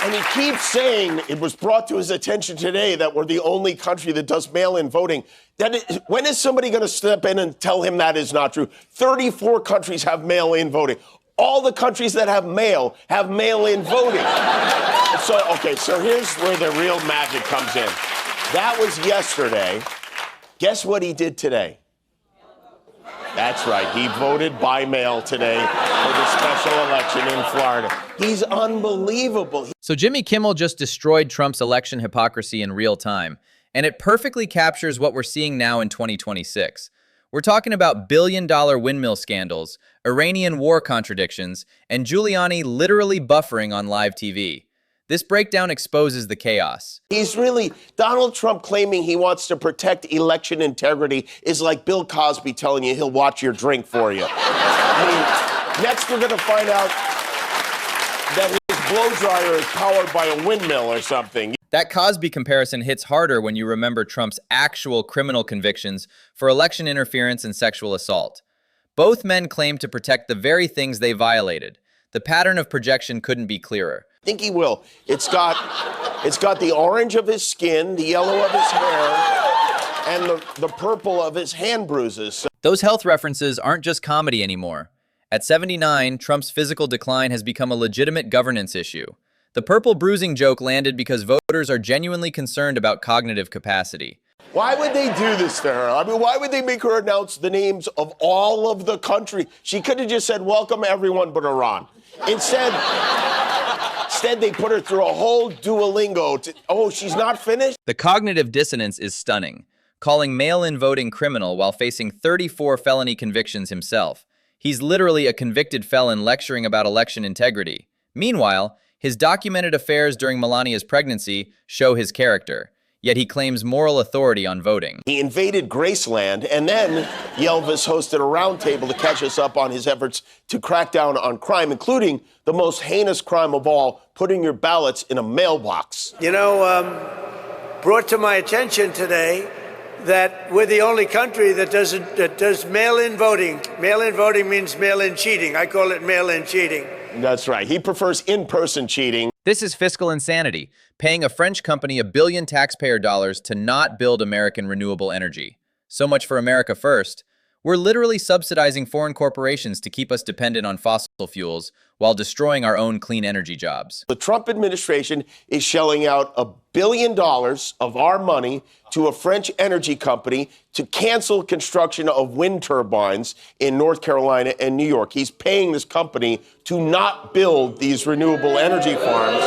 And he keeps saying, it was brought to his attention today that we're the only country that does mail-in voting. When is somebody going to step in and tell him that is not true? 34 countries have mail-in voting. All the countries that have mail-in voting. So here's where the real magic comes in. That was yesterday. Guess what he did today? That's right. He voted by mail today for the special election in Florida. He's unbelievable. So Jimmy Kimmel just destroyed Trump's election hypocrisy in real time, and it perfectly captures what we're seeing now in 2026. We're talking about billion-dollar windmill scandals, Iranian war contradictions, and Giuliani literally buffering on live TV. This breakdown exposes the chaos. Donald Trump claiming he wants to protect election integrity is like Bill Cosby telling you he'll watch your drink for you. I mean, next we're going to find out that his blow dryer is powered by a windmill or something. That Cosby comparison hits harder when you remember Trump's actual criminal convictions for election interference and sexual assault. Both men claim to protect the very things they violated. The pattern of projection couldn't be clearer. I think he will. It's got the orange of his skin, the yellow of his hair, and the purple of his hand bruises. Those health references aren't just comedy anymore. At 79, Trump's physical decline has become a legitimate governance issue. The purple bruising joke landed because voters are genuinely concerned about cognitive capacity. Why would they do this to her? I mean, why would they make her announce the names of all of the country? She could have just said, welcome everyone but Iran. Instead, they put her through a whole Duolingo. Oh, she's not finished? The cognitive dissonance is stunning, calling mail-in voting criminal while facing 34 felony convictions himself. He's literally a convicted felon lecturing about election integrity. Meanwhile, his documented affairs during Melania's pregnancy show his character, yet he claims moral authority on voting. He invaded Graceland, and then Yelvis hosted a roundtable to catch us up on his efforts to crack down on crime, including the most heinous crime of all, putting your ballots in a mailbox. You know, brought to my attention today that we're the only country that does mail-in voting. Mail-in voting means mail-in cheating. I call it mail-in cheating. That's right. He prefers in-person cheating. This is fiscal insanity, paying a French company $1 billion taxpayer dollars to not build American renewable energy. So much for America first. We're literally subsidizing foreign corporations to keep us dependent on fossil fuels while destroying our own clean energy jobs. The Trump administration is shelling out $1 billion of our money to a French energy company to cancel construction of wind turbines in North Carolina and New York. He's paying this company to not build these renewable energy farms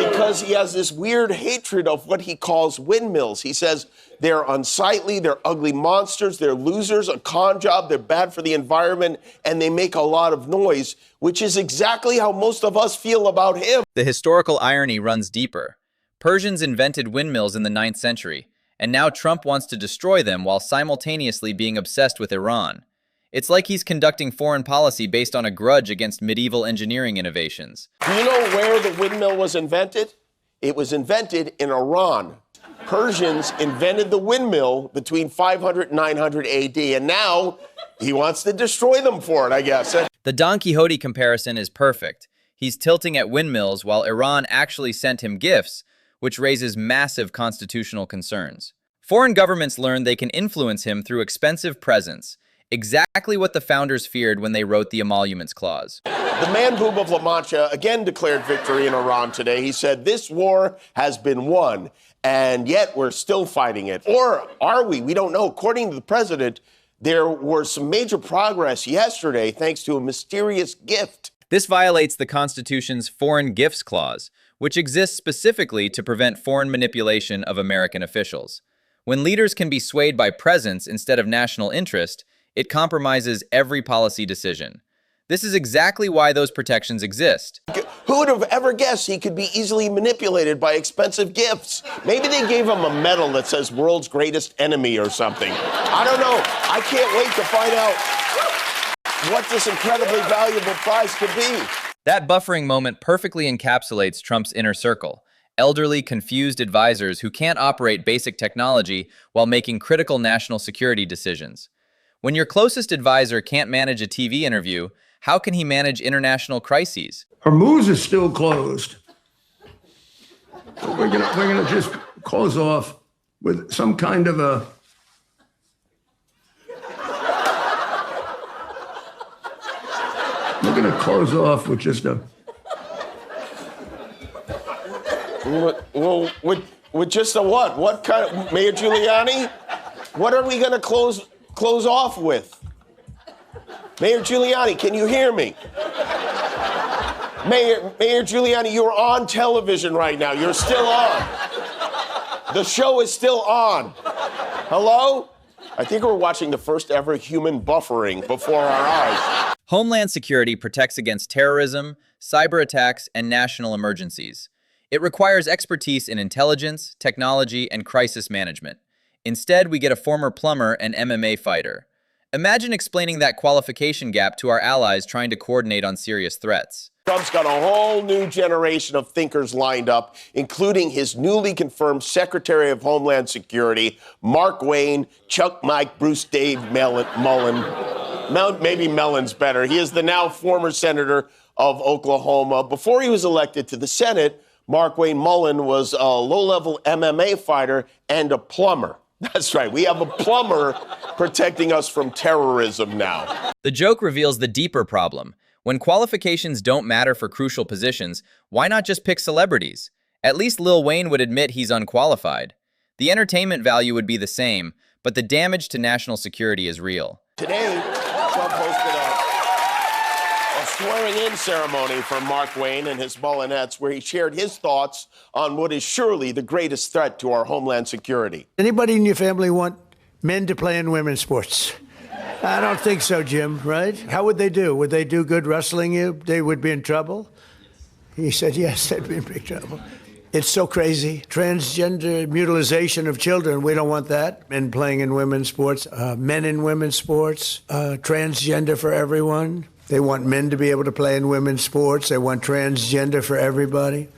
because he has this weird hatred of what he calls windmills. He says they're unsightly, they're ugly monsters, they're losers, a con job, they're bad for the environment, and they make a lot of noise, which is exactly how most of us feel about him. The historical irony runs deeper. Persians invented windmills in the 9th century, and now Trump wants to destroy them while simultaneously being obsessed with Iran. It's like he's conducting foreign policy based on a grudge against medieval engineering innovations. Do you know where the windmill was invented? It was invented in Iran. Persians invented the windmill between 500 and 900 AD, and now he wants to destroy them for it, I guess. The Don Quixote comparison is perfect. He's tilting at windmills while Iran actually sent him gifts, which raises massive constitutional concerns. Foreign governments learn they can influence him through expensive presents, exactly what the founders feared when they wrote the Emoluments Clause. The man boob of La Mancha again declared victory in Iran today. He said, this war has been won, and yet we're still fighting it. Or are we? We don't know. According to the president, there was some major progress yesterday thanks to a mysterious gift. This violates the Constitution's Foreign Gifts Clause, which exists specifically to prevent foreign manipulation of American officials. When leaders can be swayed by presence instead of national interest, it compromises every policy decision. This is exactly why those protections exist. Who would have ever guessed he could be easily manipulated by expensive gifts? Maybe they gave him a medal that says world's greatest enemy or something. I don't know. I can't wait to find out what this incredibly valuable prize could be. That buffering moment perfectly encapsulates Trump's inner circle. Elderly, confused advisors who can't operate basic technology while making critical national security decisions. When your closest advisor can't manage a TV interview, how can he manage international crises? Hormuz is still closed. We're gonna just close off with some kind of a. We're gonna close off with just a. Well, with just a what? What kind of, Mayor Giuliani? What are we going to close off with? Mayor Giuliani, can you hear me? Mayor Giuliani, you're on television right now. You're still on. The show is still on. Hello? I think we're watching the first ever human buffering before our eyes. Homeland Security protects against terrorism, cyber attacks, and national emergencies. It requires expertise in intelligence, technology, and crisis management. Instead, we get a former plumber and MMA fighter. Imagine explaining that qualification gap to our allies trying to coordinate on serious threats. Trump's got a whole new generation of thinkers lined up, including his newly confirmed Secretary of Homeland Security, Mark Wayne, Chuck Mike, Bruce Dave Mullen. Maybe Mellon's better. He is the now former senator of Oklahoma. Before he was elected to the Senate, Mark Wayne Mullen was a low-level MMA fighter and a plumber. That's right. We have a plumber protecting us from terrorism now. The joke reveals the deeper problem. When qualifications don't matter for crucial positions, why not just pick celebrities? At least Lil Wayne would admit he's unqualified. The entertainment value would be the same, but the damage to national security is real. Today, Trump hosted a swearing-in ceremony for Mark Wayne and his Mullinettes, where he shared his thoughts on what is surely the greatest threat to our homeland security. Anybody in your family want men to play in women's sports? I don't think so, Jim, right? How would they do? Would they do good wrestling you? They would be in trouble? He said, yes, they'd be in big trouble. It's so crazy. Transgender mutilization of children, we don't want that. Men playing in women's sports, men in women's sports, transgender for everyone. They want men to be able to play in women's sports. They want transgender for everybody.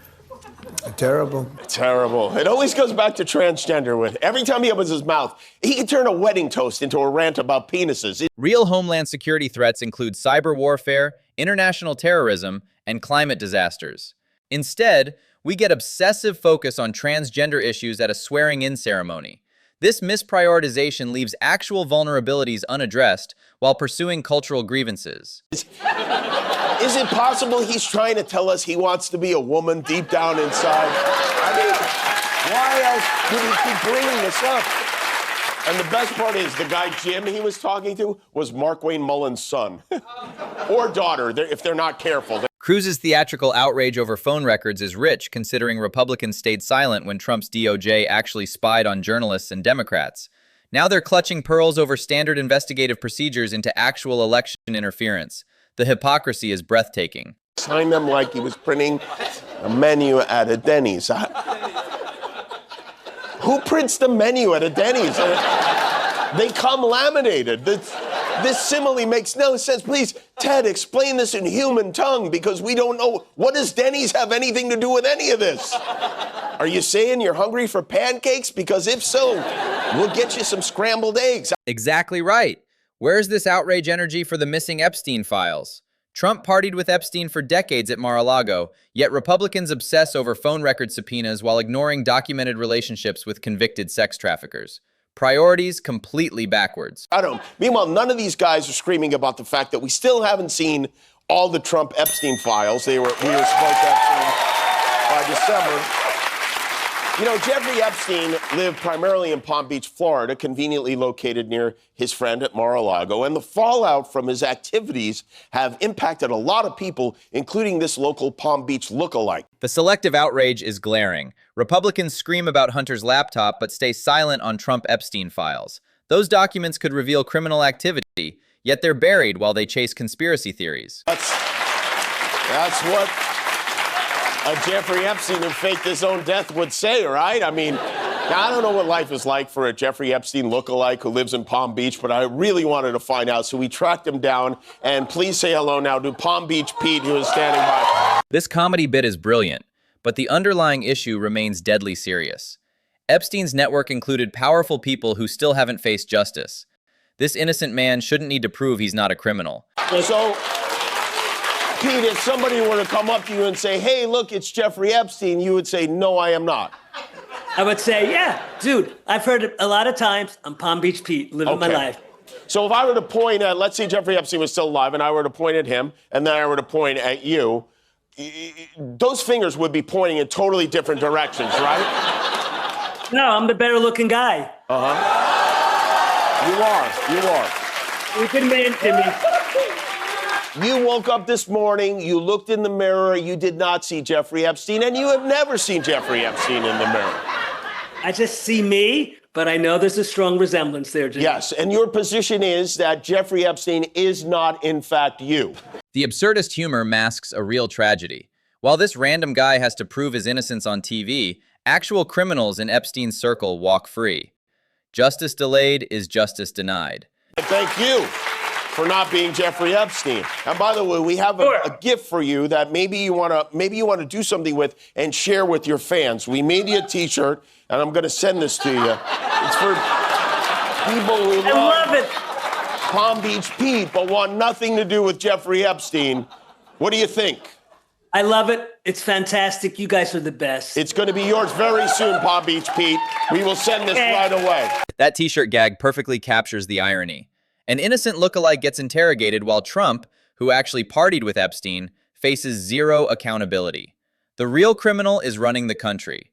Terrible. Terrible. It always goes back to transgender. Every time he opens his mouth, he can turn a wedding toast into a rant about penises. Real homeland security threats include cyber warfare, international terrorism, and climate disasters. Instead, we get obsessive focus on transgender issues at a swearing-in ceremony. This misprioritization leaves actual vulnerabilities unaddressed while pursuing cultural grievances. Is it possible he's trying to tell us he wants to be a woman deep down inside? I mean, why else would he keep bringing this up? And the best part is the guy Jim he was talking to was Mark Wayne Mullen's son. Or daughter, if they're not careful. Cruz's theatrical outrage over phone records is rich, considering Republicans stayed silent when Trump's DOJ actually spied on journalists and Democrats. Now they're clutching pearls over standard investigative procedures into actual election interference. The hypocrisy is breathtaking. Signed them like he was printing a menu at a Denny's. Who prints the menu at a Denny's? They come laminated. This simile makes no sense. Please, Ted, explain this in human tongue because we don't know. What does Denny's have anything to do with any of this? Are you saying you're hungry for pancakes? Because if so, we'll get you some scrambled eggs. Exactly right. Where's this outrage energy for the missing Epstein files? Trump partied with Epstein for decades at Mar-a-Lago, yet Republicans obsess over phone record subpoenas while ignoring documented relationships with convicted sex traffickers. Priorities completely backwards. Meanwhile, none of these guys are screaming about the fact that we still haven't seen all the Trump Epstein files. We were supposed to have seen by December. You know, Jeffrey Epstein lived primarily in Palm Beach, Florida, conveniently located near his friend at Mar-a-Lago. And the fallout from his activities have impacted a lot of people, including this local Palm Beach lookalike. The selective outrage is glaring. Republicans scream about Hunter's laptop, but stay silent on Trump Epstein files. Those documents could reveal criminal activity, yet they're buried while they chase conspiracy theories. That's what a Jeffrey Epstein who faked his own death would say, right? I mean, now, I don't know what life is like for a Jeffrey Epstein lookalike who lives in Palm Beach, but I really wanted to find out, so we tracked him down. And please say hello now to Palm Beach Pete, who is standing by. This comedy bit is brilliant, but the underlying issue remains deadly serious. Epstein's network included powerful people who still haven't faced justice. This innocent man shouldn't need to prove he's not a criminal. Pete, if somebody were to come up to you and say, hey, look, it's Jeffrey Epstein, you would say, no, I am not. I would say, yeah, dude, I've heard it a lot of times. I'm Palm Beach Pete, living my life. So if I were to point at, let's say Jeffrey Epstein was still alive, and I were to point at him, and then I were to point at you, those fingers would be pointing in totally different directions, right? No, I'm the better looking guy. You are. You've been man to me. You woke up this morning, you looked in the mirror, you did not see Jeffrey Epstein, and you have never seen Jeffrey Epstein in the mirror. I just see me, but I know there's a strong resemblance there, Jimmy. Yes, and your position is that Jeffrey Epstein is not, in fact, you. The absurdist humor masks a real tragedy. While this random guy has to prove his innocence on TV, actual criminals in Epstein's circle walk free. Justice delayed is justice denied. Thank you for not being Jeffrey Epstein. And by the way, we have a gift for you that maybe you want to do something with and share with your fans. We made you a T-shirt, and I'm going to send this to you. It's for people who love it. Palm Beach Pete, but want nothing to do with Jeffrey Epstein. What do you think? I love it. It's fantastic. You guys are the best. It's going to be yours very soon, Palm Beach Pete. We will send this right away. That T-shirt gag perfectly captures the irony. An innocent lookalike gets interrogated while Trump, who actually partied with Epstein, faces zero accountability. The real criminal is running the country.